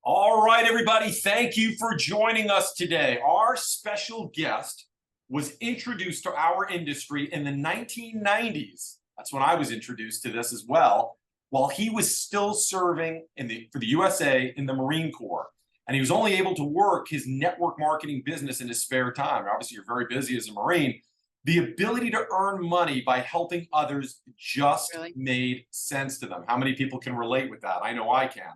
All right, everybody, thank you for joining us today. Our special guest was introduced to our industry in the 1990s. That's when I was introduced to this as well, while he was still serving for the USA in the Marine Corps. And he was only able to work his network marketing business in his spare time. Obviously, you're very busy as a Marine. The ability to earn money by helping others just made sense to them. How many people can relate with that? I know I can.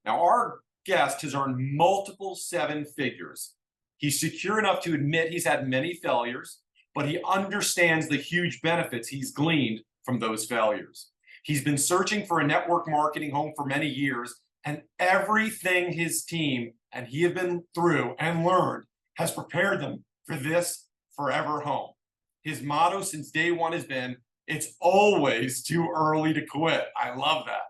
Now, our guest has earned multiple seven figures. He's secure enough to admit he's had many failures, but he understands the huge benefits he's gleaned from those failures. He's been searching for a network marketing home for many years, and everything his team and he have been through and learned has prepared them for this forever home. His motto since day one has been, "It's always too early to quit." I love that.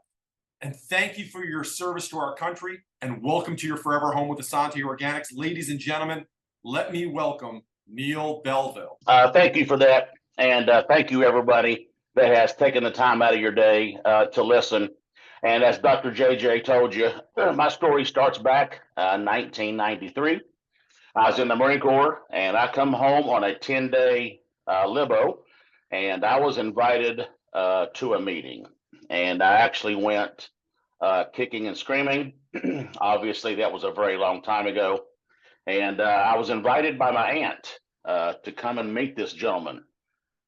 And thank you for your service to our country, and welcome to your forever home with Essante Organics. Ladies and gentlemen, let me welcome Neil Belville. Thank you for that. And thank you, everybody that has taken the time out of your day to listen. And as Dr. JJ told you, my story starts back 1993. I was in the Marine Corps, and I come home on a 10-day libo, and I was invited to a meeting. And I actually went kicking and screaming. Obviously, that was a very long time ago. And I was invited by my aunt to come and meet this gentleman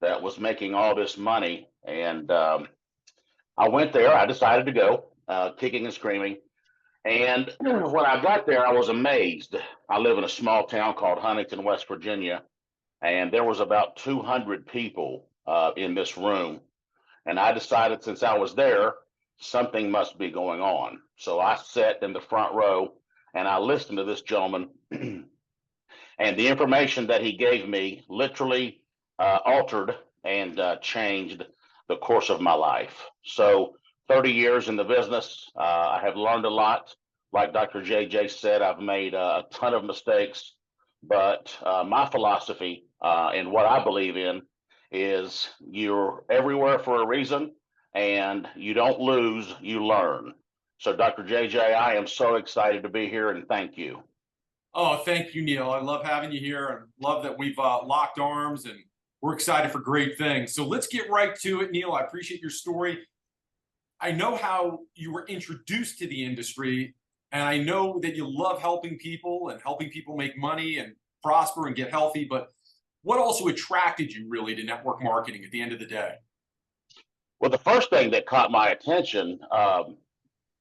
that was making all this money. And I went there. I decided to go kicking and screaming. And when I got there, I was amazed. I live in a small town called Huntington, West Virginia. And there was about 200 people in this room. And I decided, since I was there, something must be going on. So I sat in the front row and I listened to this gentleman. And the information that he gave me literally altered and changed the course of my life. So 30 years in the business, I have learned a lot. Like Dr. JJ said, I've made a ton of mistakes. But my philosophy and what I believe in is you're everywhere for a reason, and you don't lose, you learn. So Dr. JJ, I am so excited to be here, and thank you. Oh, thank you, Neil. I love having you here, and love that we've locked arms, and we're excited for great things. So let's get right to it, Neil. I appreciate your story. I know how you were introduced to the industry, and I know that you love helping people and helping people make money and prosper and get healthy, but what also attracted you really to network marketing at the end of the day? Well, the first thing that caught my attention,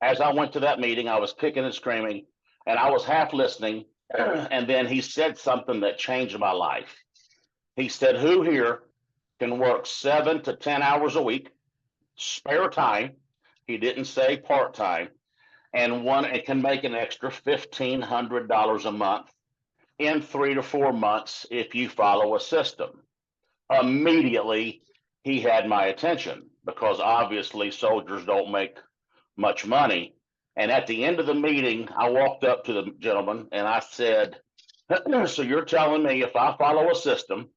as I went to that meeting, I was kicking and screaming, and I was half listening. And then he said something that changed my life. He said, "Who here can work 7 to 10 hours a week, spare time?" He didn't say part-time, and it can make an extra $1,500 a month in 3 to 4 months if you follow a system. Immediately, he had my attention because obviously soldiers don't make much money. And at the end of the meeting, I walked up to the gentleman and I said, "So you're telling me if I follow a system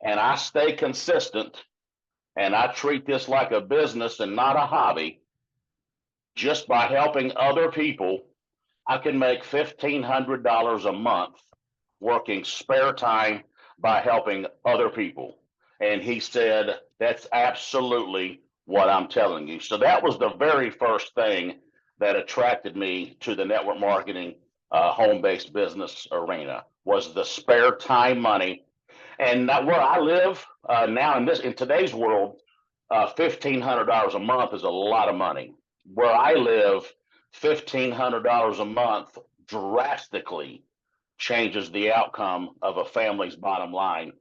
and I stay consistent and I treat this like a business and not a hobby, just by helping other people, I can make $1,500 a month working spare time by helping other people?" And he said, "That's absolutely what I'm telling you." So that was the very first thing that attracted me to the network marketing home-based business arena, was the spare time money. And where I live now in today's world, $1,500 a month is a lot of money. Where I live, $1,500 a month drastically changes the outcome of a family's bottom line.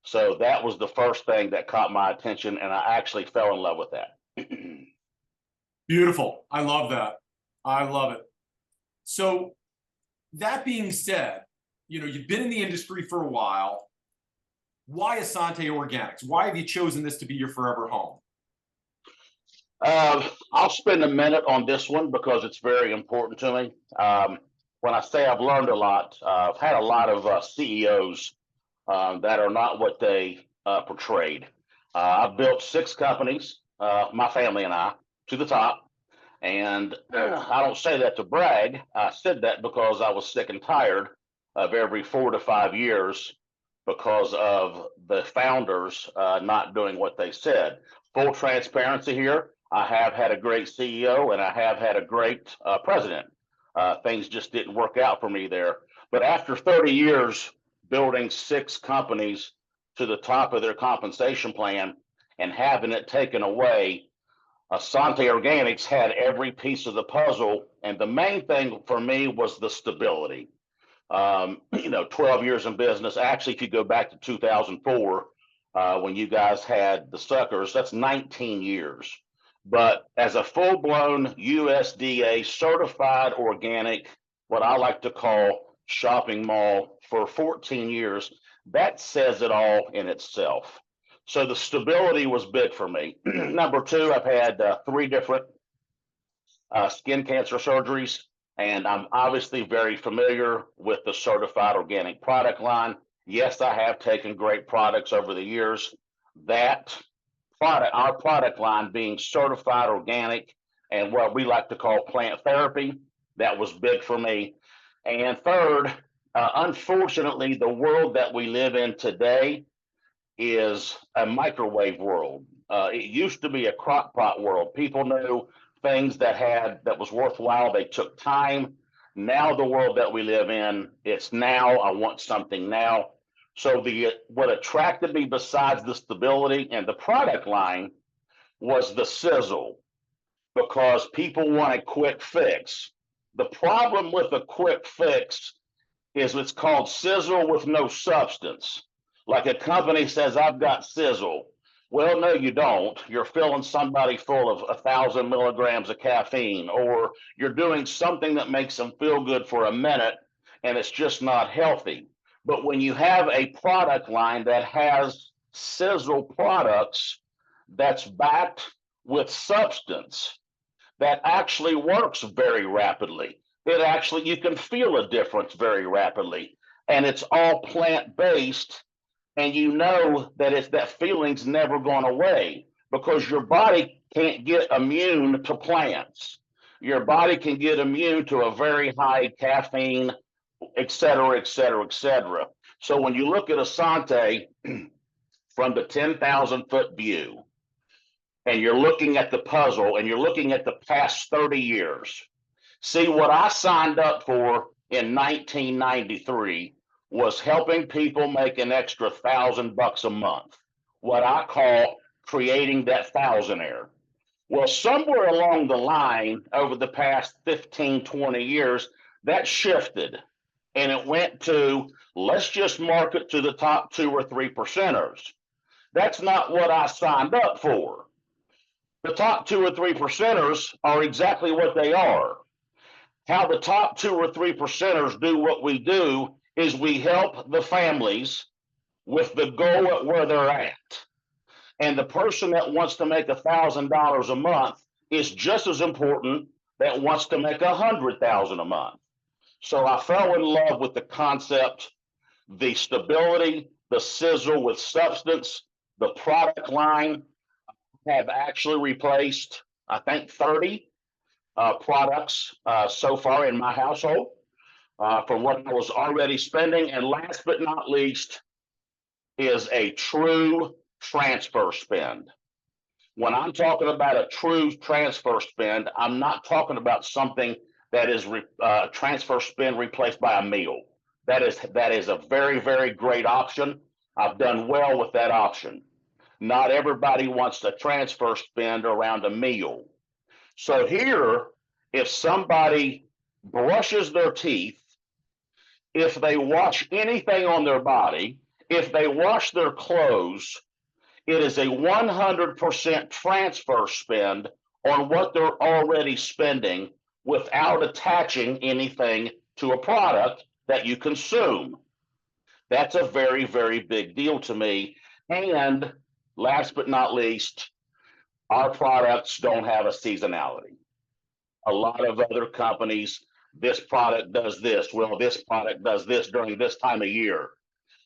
So that was the first thing that caught my attention, and I actually fell in love with that. Beautiful. I love that. I love it. So that being said, you've been in the industry for a while. Why Essante Organics? Why have you chosen this to be your forever home? I'll spend a minute on this one because it's very important to me. When I say I've learned a lot, I've had a lot of CEOs that are not what they portrayed. I've built 6 companies, my family and I, to the top. And I don't say that to brag. I said that because I was sick and tired of every 4 to 5 years because of the founders not doing what they said. Full transparency here. I have had a great CEO and I have had a great president. Things just didn't work out for me there. But after 30 years building 6 companies to the top of their compensation plan and having it taken away, Essante Organics had every piece of the puzzle. And the main thing for me was the stability. 12 years in business. Actually, if you go back to 2004, when you guys had the suckers, that's 19 years. But as a full-blown USDA certified organic, what I like to call shopping mall for 14 years, that says it all in itself. So the stability was big for me. Number 2, I've had 3 different skin cancer surgeries. And I'm obviously very familiar with the certified organic product line. Yes, I have taken great products over the years. That product, our product line being certified organic and what we like to call plant therapy, that was big for me. And third, unfortunately, the world that we live in today is a microwave world. It used to be a crock pot world. People knew things that was worthwhile. They took time. Now the world that we live in, it's now. I want something now. So what attracted me besides the stability and the product line was the sizzle, because people want a quick fix. The problem with a quick fix is it's called sizzle with no substance. Like a company says, I've got sizzle. Well, no, you don't. You're filling somebody full of 1,000 milligrams of caffeine, or you're doing something that makes them feel good for a minute, and it's just not healthy. But when you have a product line that has sizzle products that's backed with substance that actually works very rapidly, you can feel a difference very rapidly, and it's all plant-based. And you know that that feeling's never gone away, because your body can't get immune to plants. Your body can get immune to a very high caffeine, et cetera, et cetera, et cetera. So when you look at Essante from the 10,000-foot view, and you're looking at the puzzle and you're looking at the past 30 years, see what I signed up for in 1993 was helping people make an extra $1,000 a month, what I call creating that thousandaire. Well, somewhere along the line over the past 15, 20 years, that shifted, and it went to, let's just market to the top 2 or 3 percenters. That's not what I signed up for. The top 2 or 3 percenters are exactly what they are. How the top 2 or 3 percenters do what we do is we help the families with the goal at where they're at. And the person that wants to make $1,000 a month is just as important that wants to make $100,000 a month. So I fell in love with the concept, the stability, the sizzle with substance, the product line. Have actually replaced, I think, 30 products so far in my household for what I was already spending. And last but not least is a true transfer spend. When I'm talking about a true transfer spend, I'm not talking about something that is transfer spend replaced by a meal. That is a very, very great option. I've done well with that option. Not everybody wants to transfer spend around a meal. So here, if somebody brushes their teeth, if they wash anything on their body, if they wash their clothes, it is a 100% transfer spend on what they're already spending without attaching anything to a product that you consume. That's a very, very big deal to me. And last but not least, our products don't have a seasonality. A lot of other companies, this product does this. Well, this product does this during this time of year.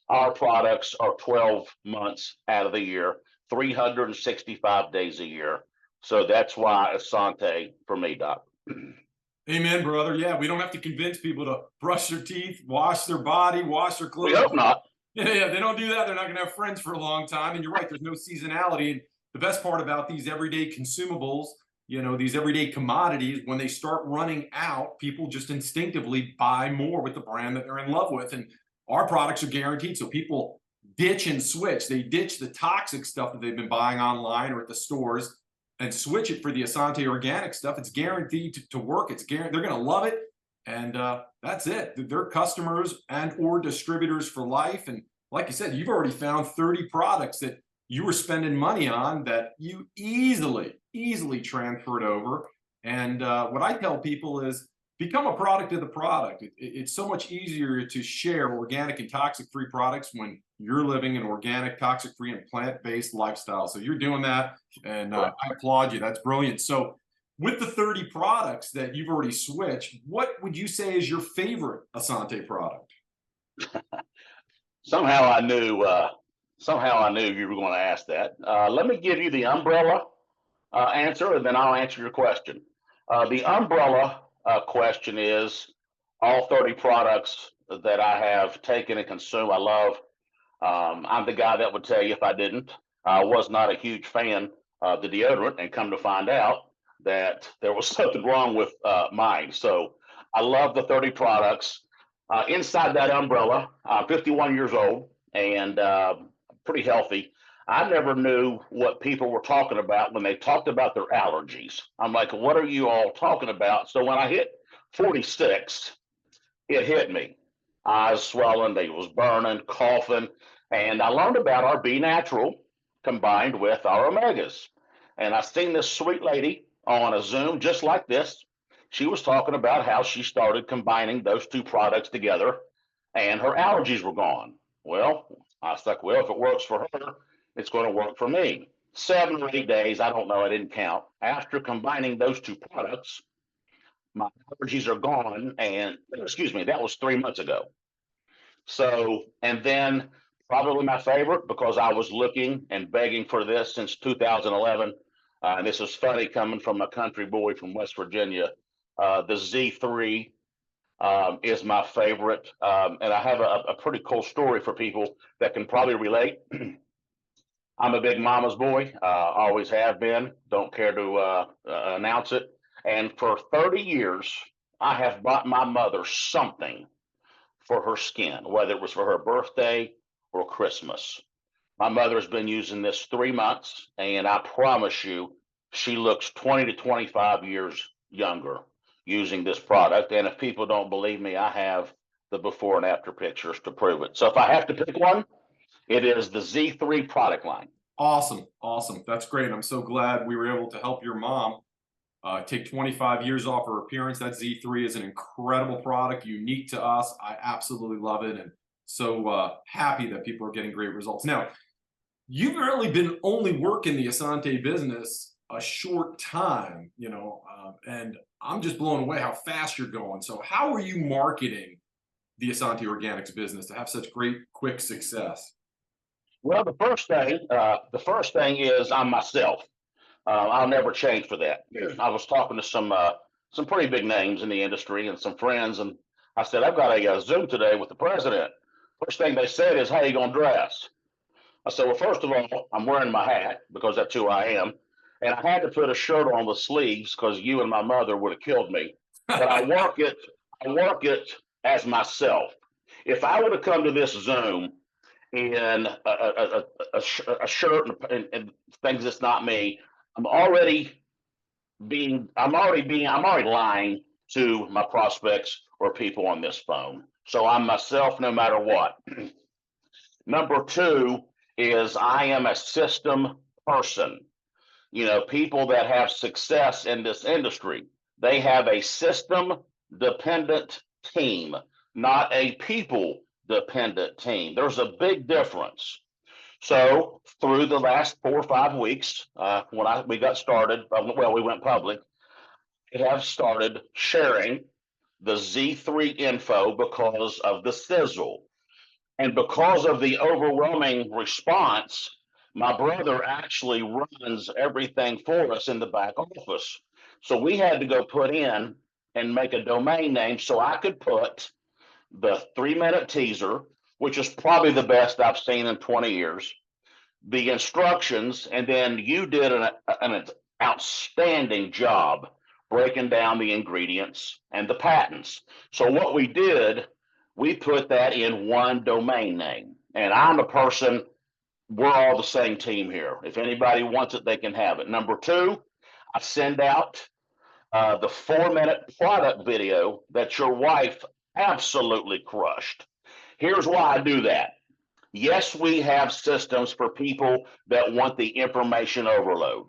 Our products are 12 months out of the year, 365 days a year, So that's why Essante for me, Doc. Amen, brother. Yeah, we don't have to convince people to brush their teeth, wash their body, wash their We clothes. hope not. Yeah, they don't do that. They're not going to have friends for a long time. And you're right, there's no seasonality. And the best part about these everyday consumables, these everyday commodities, when they start running out, people just instinctively buy more with the brand that they're in love with. And our products are guaranteed. So people ditch and switch. They ditch the toxic stuff that they've been buying online or at the stores and switch it for the Essante organic stuff. It's guaranteed to work. It's guaranteed they're going to love it. And that's it. They're customers and or distributors for life. And like you said, you've already found 30 products that you were spending money on that you easily transferred over. And what I tell people is become a product of the product. It's so much easier to share organic and toxic-free products when you're living an organic, toxic-free, and plant-based lifestyle. So you're doing that, and I applaud you. That's brilliant. So with the 30 products that you've already switched, what would you say is your favorite Essante product? Somehow I knew. Somehow I knew you were going to ask that. Let me give you the umbrella answer, and then I'll answer your question. The umbrella question is all 30 products that I have taken and consumed. I love. I'm the guy that would tell you if I didn't. I was not a huge fan of the deodorant, and come to find out that there was something wrong with mine. So I love the 30 products. Inside that umbrella, I'm 51 years old and pretty healthy. I never knew what people were talking about when they talked about their allergies. I'm like, what are you all talking about? So when I hit 46, it hit me. Eyes swelling, they was burning, coughing, and I learned about our Be Natural combined with our omegas. And I seen this sweet lady on a Zoom just like this. She was talking about how she started combining those two products together and her allergies were gone. Well, I was like, well, if it works for her, it's going to work for me. 7 or 8 days, I don't know, I didn't count. After combining those two products, my allergies are gone. And excuse me, that was 3 months ago. So, and then probably my favorite, because I was looking and begging for this since 2011. And this is funny coming from a country boy from West Virginia. The Z3 is my favorite. And I have a pretty cool story for people that can probably relate. I'm a big mama's boy, always have been, don't care to announce it. And for 30 years, I have bought my mother something for her skin, whether it was for her birthday or Christmas. My mother's been using this 3 months, and I promise you, she looks 20 to 25 years younger using this product. And if people don't believe me, I have the before and after pictures to prove it. So if I have to pick one, it is the Z3 product line. Awesome. That's great. I'm so glad we were able to help your mom take 25 years off her appearance. That Z3 is an incredible product, unique to us. I absolutely love it, and so happy that people are getting great results. Now, you've really been only working the Essante business a short time, and I'm just blown away how fast you're going. So how are you marketing the Essante Organics business to have such great, quick success? Well, the first thing is I'm myself. I'll never change for that. I was talking to some pretty big names in the industry and some friends, and I said I've got a Zoom today with the president. First thing they said is, "How you gonna dress?" I said, "Well, first of all, I'm wearing my hat because that's who I am, and I had to put a shirt on the sleeves because you and my mother would have killed me. But I work it. I work it as myself. If I would have come to this Zoom in a shirt and things that's not me, I'm already I'm already lying to my prospects or people on this phone. So I'm myself no matter what. Number two is I am a system person. People that have success in this industry, they have a system dependent team, not a people dependent team. There's a big difference. So through the last 4 or 5 weeks, when we got started, we went public, we have started sharing the Z3 info because of the sizzle. And because of the overwhelming response, My brother actually runs everything for us in the back office. So we had to go put in and make a domain name so I could put the 3-minute teaser, which is probably the best I've seen in 20 years, the instructions, and then you did an outstanding job breaking down the ingredients and the patents. So what we did, we put that in one domain name. And I'm a person, we're all the same team here. If anybody wants it, they can have it. Number two, I send out the 4-minute product video that your wife absolutely crushed. Here's why I do that. Yes, we have systems for people that want the information overload.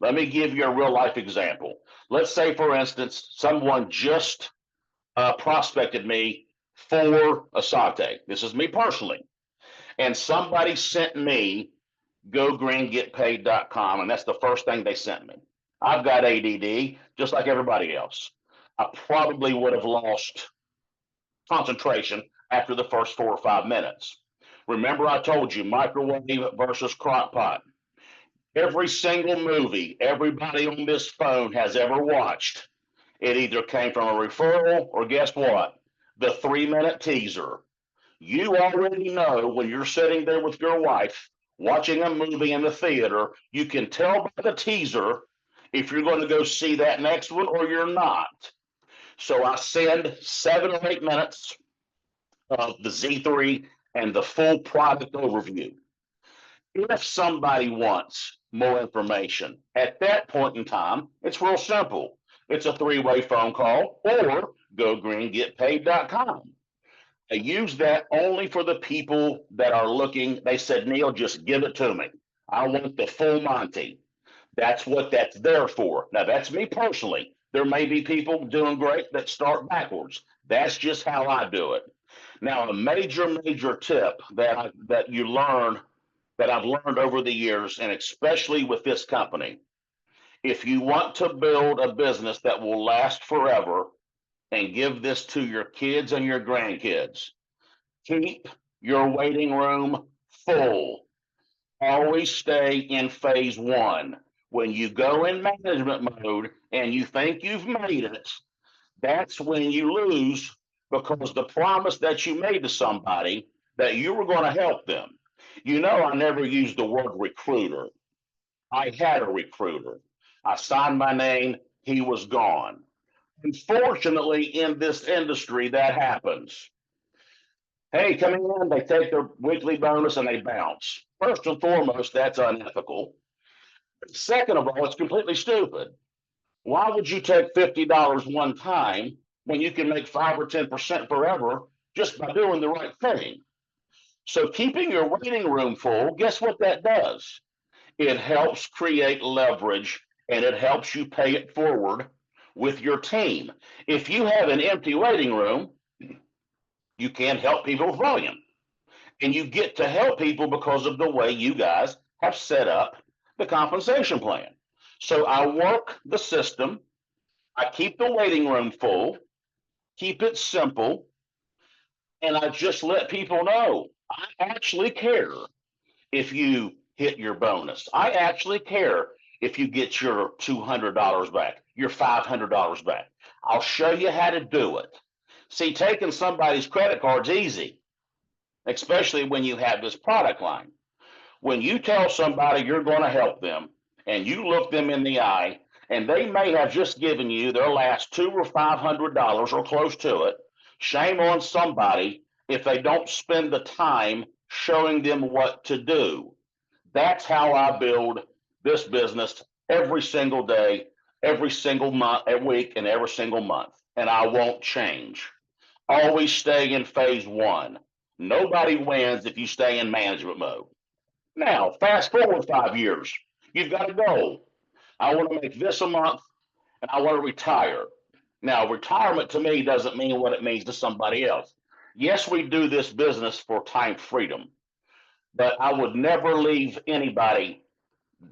Let me give you a real life example. Let's say, for instance, someone just prospected me for Essante. This is me personally. And somebody sent me gogreengetpaid.com, and that's the first thing they sent me. I've got ADD, just like everybody else. I probably would have lost concentration after the first 4 or 5 minutes. Remember, I told you microwave versus crock pot. Every single movie everybody on this phone has ever watched, it either came from a referral or guess what? The 3-minute teaser. You already know when you're sitting there with your wife watching a movie in the theater, you can tell by the teaser if you're going to go see that next one or you're not. So I send 7 or 8 minutes of the Z3 and the full product overview. If somebody wants more information at that point in time, it's real simple. It's a 3-way phone call or gogreengetpaid.com. I use that only for the people that are looking. They said, Neil, just give it to me. I want the full Monty. That's what that's there for. Now, that's me personally. There may be people doing great that start backwards. That's just how I do it. Now, a major tip that you learn, that I've learned over the years, and especially with this company, if you want to build a business that will last forever and give this to your kids and your grandkids, keep your waiting room full. Always stay in phase 1. When you go in management mode and you think you've made it, that's when you lose, because the promise that you made to somebody that you were going to help them. You know, I never used the word recruiter. I had a recruiter. I signed my name, he was gone. Unfortunately, in this industry, that happens. Hey, coming in, they take their weekly bonus and they bounce. First and foremost, that's unethical. Second of all, it's completely stupid. Why would you take $50 one time when you can make 5 or 10% forever just by doing the right thing? So keeping your waiting room full, guess what that does? It helps create leverage and it helps you pay it forward with your team. If you have an empty waiting room, you can't help people with volume. And you get to help people because of the way you guys have set up the compensation plan. So I work the system. I keep the waiting room full, keep it simple, and I just let people know I actually care if you hit your bonus. I actually care if you get your $200 back, your $500 back. I'll show you how to do it. See, taking somebody's credit card's easy, especially when you have this product line. When you tell somebody you're going to help them and you look them in the eye, and they may have just given you their last $200 or $500 or close to it, shame on somebody if they don't spend the time showing them what to do. That's how I build this business every single day, every single month, every week, and every single month. And I won't change. Always stay in phase 1. Nobody wins if you stay in management mode. Now, fast forward 5 years. You've got a goal. I want to make this a month and I want to retire. Now, retirement to me doesn't mean what it means to somebody else. Yes, we do this business for time freedom, but I would never leave anybody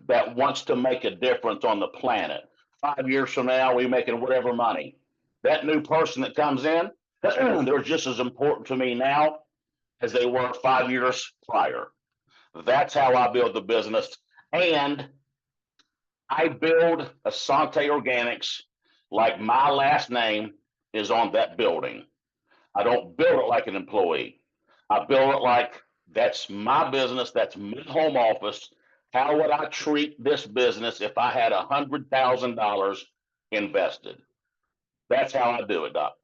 that wants to make a difference on the planet. 5 years from now, we're making whatever money. That new person that comes in, they're just as important to me now as they were 5 years prior. That's how I build the business. And I build Essante Organics like my last name is on that building. I don't build it like an employee. I build it like that's my business, that's my home office. How would I treat this business if I had $100,000 invested? That's how I do it, Doc.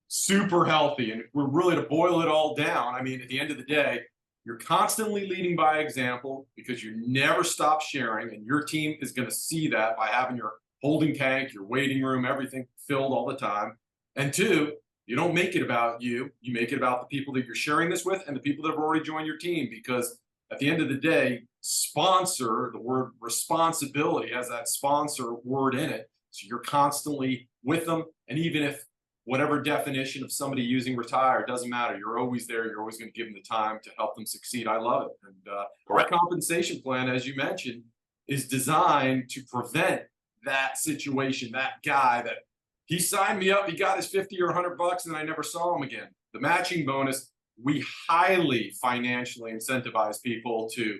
Super healthy. And if we're really to boil it all down, I mean, at the end of the day, you're constantly leading by example because you never stop sharing, and your team is going to see that by having your holding tank, your waiting room, everything filled all the time. And two, you don't make it about you. You make it about the people that you're sharing this with and the people that have already joined your team, because at the end of the day, sponsor, the word responsibility has that sponsor word in it. So you're constantly with them. And even if whatever definition of somebody using retire, doesn't matter. You're always there. You're always going to give them the time to help them succeed. I love it. And our compensation plan, as you mentioned, is designed to prevent that situation, that guy that he signed me up, he got his 50 or $100 and I never saw him again. The matching bonus, we highly financially incentivize people to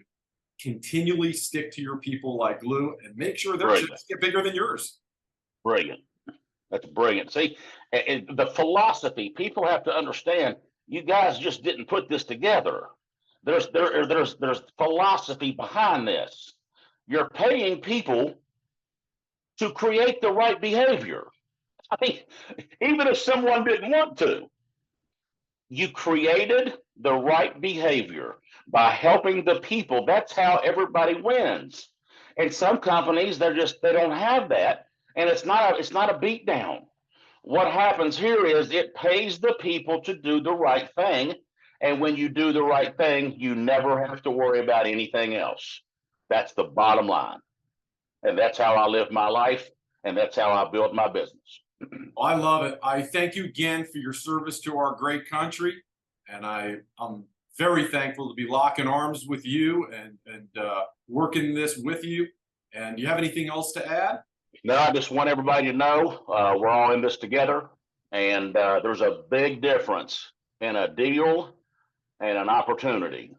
continually stick to your people like glue and make sure their checks get bigger than yours. Brilliant. That's brilliant. See, the philosophy, people have to understand, you guys just didn't put this together. There's philosophy behind this. You're paying people to create the right behavior. I mean, even if someone didn't want to, you created the right behavior by helping the people. That's how everybody wins. And some companies, they don't have that. And it's not a beat down. What happens here is it pays the people to do the right thing. And when you do the right thing, you never have to worry about anything else. That's the bottom line. And that's how I live my life. And that's how I build my business. I love it. I thank you again for your service to our great country. And I'm very thankful to be locking arms with you and working this with you. And do you have anything else to add? No, I just want everybody to know we're all in this together, and there's a big difference in a deal and an opportunity.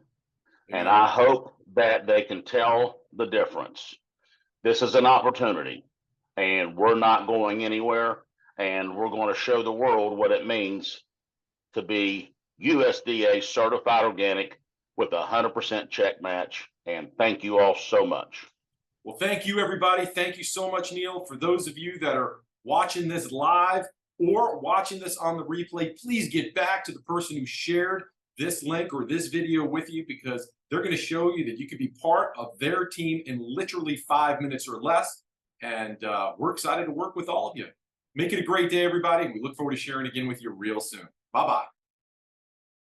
And I hope that they can tell the difference. This is an opportunity, and we're not going anywhere, and we're going to show the world what it means to be USDA certified organic with 100% check match. And thank you all so much. Well, thank you, everybody. Thank you so much, Neil. For those of you that are watching this live or watching this on the replay, please get back to the person who shared this link or this video with you, because they're going to show you that you could be part of their team in literally 5 minutes or less. And we're excited to work with all of you. Make it a great day, everybody. And we look forward to sharing again with you real soon. Bye-bye.